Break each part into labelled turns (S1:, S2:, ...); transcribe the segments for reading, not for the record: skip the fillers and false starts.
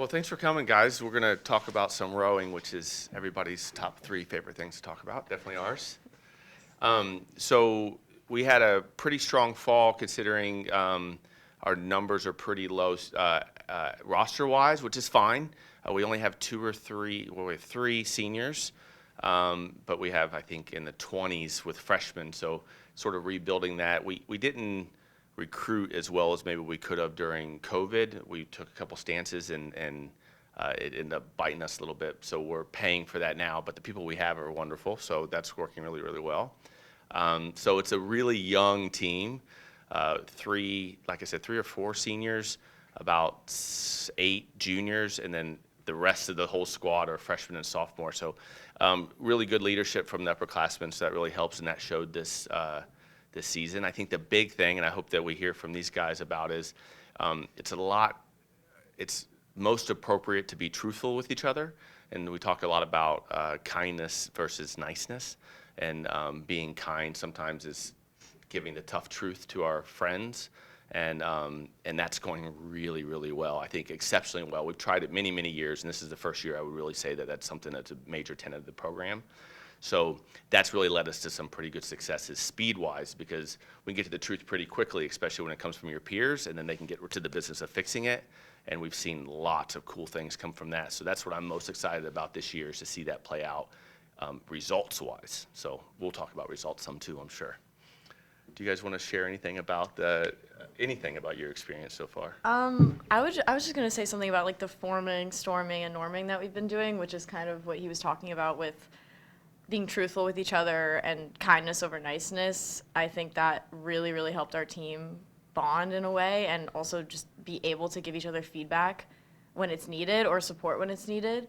S1: Well, thanks for coming, guys. We're going to talk about some rowing, which is everybody's top three favorite things to talk about, definitely ours. So we had a pretty strong fall considering our numbers are pretty low roster-wise, which is fine. We only have we have three seniors, but we have, I think, in the 20s with freshmen, so sort of rebuilding that. We didn't recruit as well as maybe we could have during COVID. We took a couple stances and it ended up biting us a little bit. So we're paying for that now, but the people we have are wonderful. So that's working really, really well. So it's a really young team. Like I said, three or four seniors, about 8 juniors, and then the rest of the whole squad are freshmen and sophomores. So really good leadership from the upperclassmen. So that really helps, and that showed this season. I think the big thing, and I hope that we hear from these guys about, is it's most appropriate to be truthful with each other. And we talk a lot about kindness versus niceness. And being kind sometimes is giving the tough truth to our friends. And that's going really, really well. I think exceptionally well. We've tried it many, many years, and this is the first year I would really say that that's something that's a major tenet of the program. So that's really led us to some pretty good successes speed-wise, because we can get to the truth pretty quickly, especially when it comes from your peers, and then they can get to the business of fixing it. And we've seen lots of cool things come from that. So that's what I'm most excited about this year, is to see that play out results-wise. So we'll talk about results some too, I'm sure. Do you guys want to share anything about your experience so far?
S2: I was just gonna say something about like the forming, storming, and norming that we've been doing, which is kind of what he was talking about with being truthful with each other and kindness over niceness. I think that really, really helped our team bond in a way, and also just be able to give each other feedback when it's needed or support when it's needed.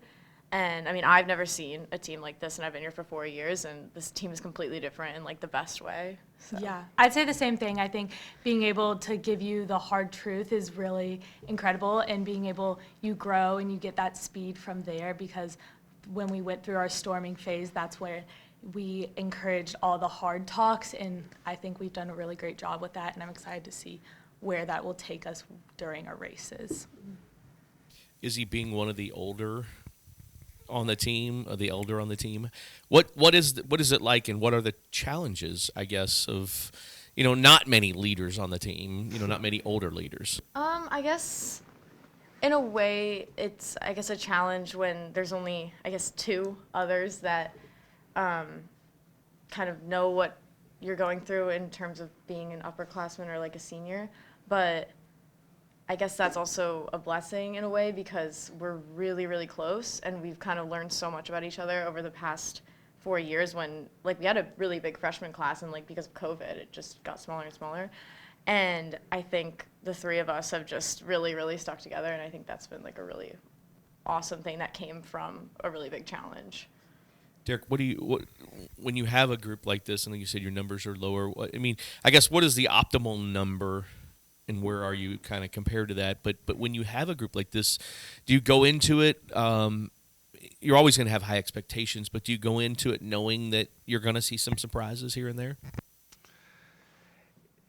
S2: And I mean, I've never seen a team like this, and I've been here for 4 years, and this team is completely different in like the best way. So.
S3: Yeah, I'd say the same thing. I think being able to give you the hard truth is really incredible, and being able, you grow and you get that speed from there, because when we went through our storming phase, that's where we encouraged all the hard talks, and I think we've done a really great job with that, and I'm excited to see where that will take us during our races.
S4: Izzy, being one of the older on the team, or the elder on the team, what is it like, and what are the challenges, I guess, of not many leaders on the team, not many older leaders?
S2: I guess in a way it's a challenge when there's only 2 others that kind of know what you're going through in terms of being an upperclassman or like a senior, but I guess that's also a blessing in a way, because we're really, really close, and we've kind of learned so much about each other over the past 4 years, when like we had a really big freshman class, and like because of COVID it just got smaller and smaller, and I think the 3 of us have just really, really stuck together, and I think that's been like a really awesome thing that came from a really big challenge.
S4: Derek, when you have a group like this, and like you said your numbers are lower, I guess what is the optimal number, and where are you kind of compared to that? But when you have a group like this, do you go into it, you're always going to have high expectations, but do you go into it knowing that you're going to see some surprises here and there?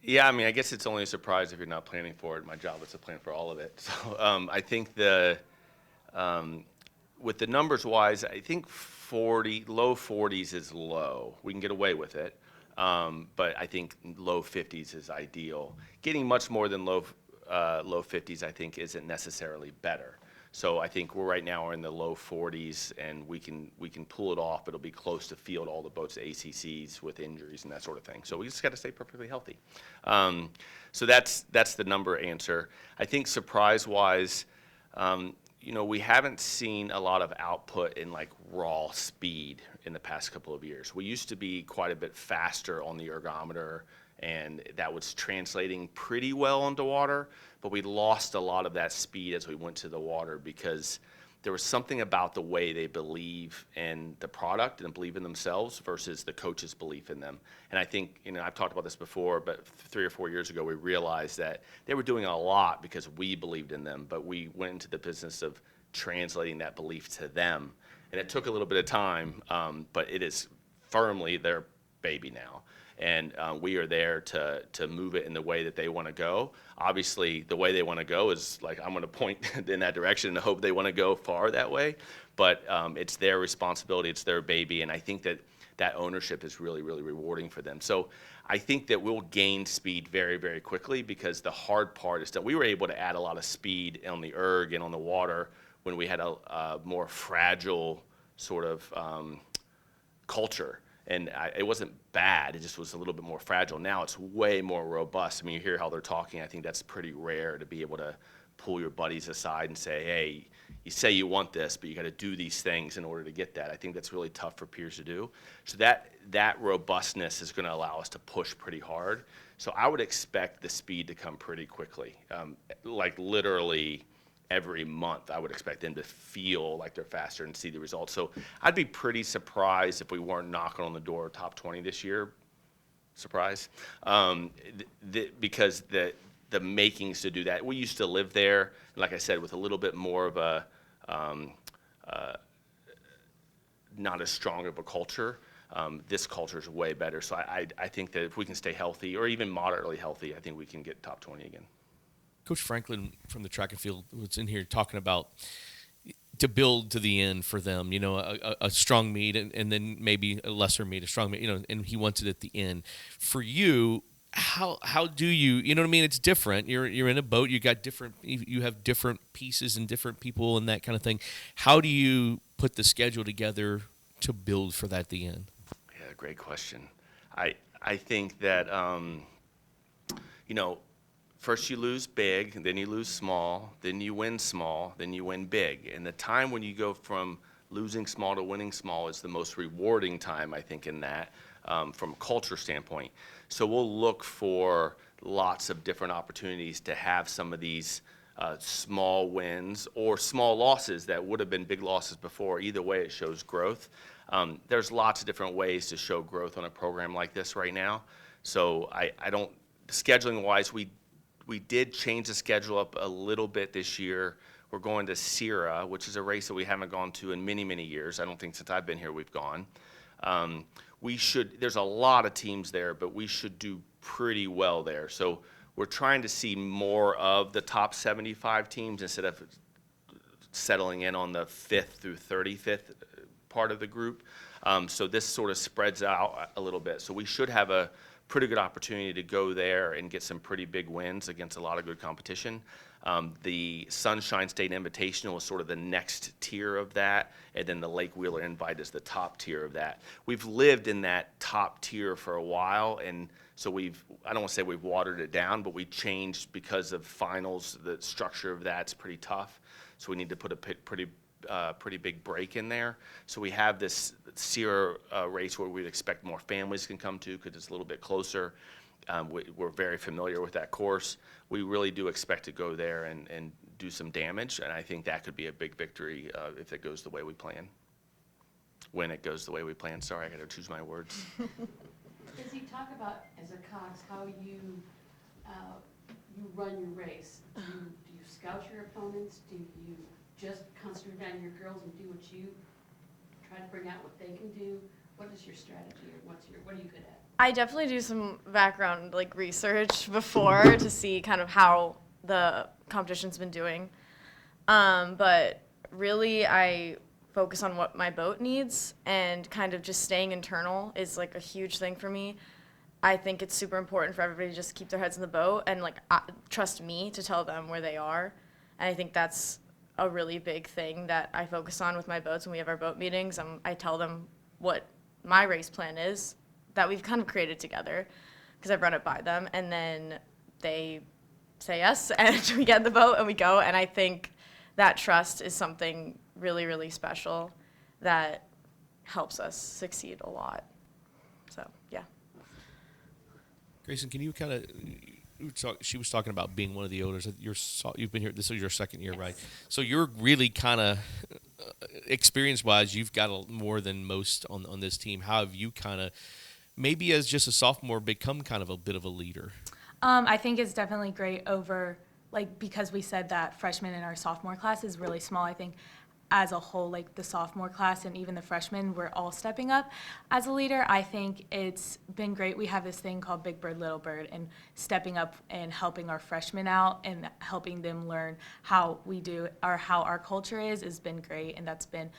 S1: Yeah, I guess it's only a surprise if you're not planning for it. My job is to plan for all of it. So I think with the numbers wise, I think low 40s is low. We can get away with it. But I think low 50s is ideal. Getting much more than low 50s, I think, isn't necessarily better. So I think right now we're in the low 40s, and we can pull it off, but it'll be close to field all the boats ACCs with injuries and that sort of thing. So we just got to stay perfectly healthy. So that's the number answer. I think surprise-wise, we haven't seen a lot of output in like raw speed in the past couple of years. We used to be quite a bit faster on the ergometer, and that was translating pretty well onto water, but we lost a lot of that speed as we went to the water, because there was something about the way they believe in the product and believe in themselves versus the coach's belief in them. And I think, I've talked about this before, but 3 or 4 years ago, we realized that they were doing a lot because we believed in them, but we went into the business of translating that belief to them. And it took a little bit of time, but it is firmly their baby now. and we are there to move it in the way that they want to go. Obviously, the way they want to go is like I'm going to point in that direction and hope they want to go far that way. But it's their responsibility, it's their baby, and I think that ownership is really, really rewarding for them. So I think that we'll gain speed very, very quickly, because the hard part is that we were able to add a lot of speed on the erg and on the water when we had a more fragile sort of culture. And it wasn't bad, it just was a little bit more fragile. Now it's way more robust. I mean, you hear how they're talking. I think that's pretty rare, to be able to pull your buddies aside and say, hey, you say you want this, but you got to do these things in order to get that. I think that's really tough for peers to do. So that robustness is going to allow us to push pretty hard. So I would expect the speed to come pretty quickly, like literally every month. I would expect them to feel like they're faster and see the results. So I'd be pretty surprised if we weren't knocking on the door of top 20 this year. Surprise, because the makings to do that. We used to live there, like I said, with a little bit more of a not as strong of a culture. This culture is way better. So I think that if we can stay healthy, or even moderately healthy, I think we can get top 20 again.
S4: Coach Franklin from the track and field was in here talking about to build to the end for them, a strong meet and then maybe a lesser meet, a strong meet, and he wants it at the end. For you, how do you know what I mean? It's different. You're in a boat. You have different pieces and different people and that kind of thing. How do you put the schedule together to build for that at the end?
S1: Yeah, great question. I think that first you lose big, then you lose small, then you win small, then you win big. And the time when you go from losing small to winning small is the most rewarding time, I think, in that, from a culture standpoint. So we'll look for lots of different opportunities to have some of these small wins or small losses that would have been big losses before. Either way, it shows growth. There's lots of different ways to show growth on a program like this right now. So I don't, scheduling-wise, we did change the schedule up a little bit this year. We're going to Sierra, which is a race that we haven't gone to in many, many years. I don't think since I've been here we've gone. There's a lot of teams there, but we should do pretty well there. So we're trying to see more of the top 75 teams instead of settling in on the 5th through 35th part of the group. So this sort of spreads out a little bit. So we should have a pretty good opportunity to go there and get some pretty big wins against a lot of good competition. The Sunshine State Invitational is sort of the next tier of that, and then the Lake Wheeler Invite is the top tier of that. We've lived in that top tier for a while, and so I don't want to say we've watered it down, but we changed because of finals. The structure of that's pretty tough, so we need to put a pretty big break in there. So we have this Sierra race where we'd expect more families can come to because it's a little bit closer. We're very familiar with that course. We really do expect to go there and do some damage, and I think that could be a big victory if it goes the way we plan. When it goes the way we plan. Sorry, I got to choose my words.
S5: Does he talk about, as a Cox, how you run your race? Do you scout your opponents? Do you just concentrate on your girls and do what you try to bring out what they can do? What is your strategy, or what are you good at?
S2: I definitely do some background research before to see kind of how the competition's been doing. But really I focus on what my boat needs, and kind of just staying internal is a huge thing for me. I think it's super important for everybody to just keep their heads in the boat and trust me to tell them where they are. And I think that's a really big thing that I focus on with my boats when we have our boat meetings. I tell them what my race plan is that we've kind of created together, because I've run it by them, and then they say yes, and we get in the boat and we go. And I think that trust is something really, really special that helps us succeed a lot. So, yeah.
S4: Grayson, can you kind of she was talking about being one of the owners. You've been here. This is your second year, right? So you're really kind of experience-wise, you've got more than most on this team. How have you kind of, maybe as just a sophomore, become kind of a bit of a leader?
S3: I think it's definitely great over, because we said that freshman in our sophomore class is really small. I think as a whole, like the sophomore class and even the freshmen, we're all stepping up as a leader. I think it's been great. We have this thing called Big Bird, Little Bird, and stepping up and helping our freshmen out and helping them learn how we do, or how our culture is has been great, and that's been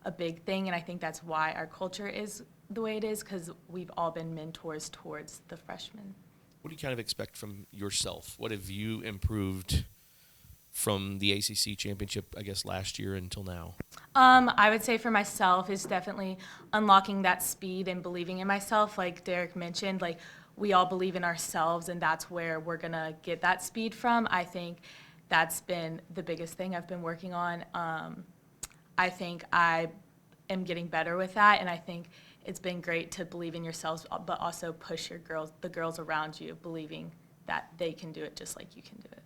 S3: a big thing, and I think that's why our culture is the way it is, because we've all been mentors towards the freshmen.
S4: What do you kind of expect from yourself? What have you improved from the ACC championship, I guess, last year until now?
S3: I would say for myself is definitely unlocking that speed and believing in myself. Like Derek mentioned, like we all believe in ourselves, and that's where we're gonna get that speed from. I think that's been the biggest thing I've been working on. I think I am getting better with that, and I think it's been great to believe in yourselves, but also push the girls around you, believing that they can do it just like you can do it.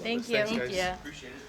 S2: Thank you.
S1: Thanks,
S2: Thank
S1: guys.
S2: you.
S1: Appreciate it.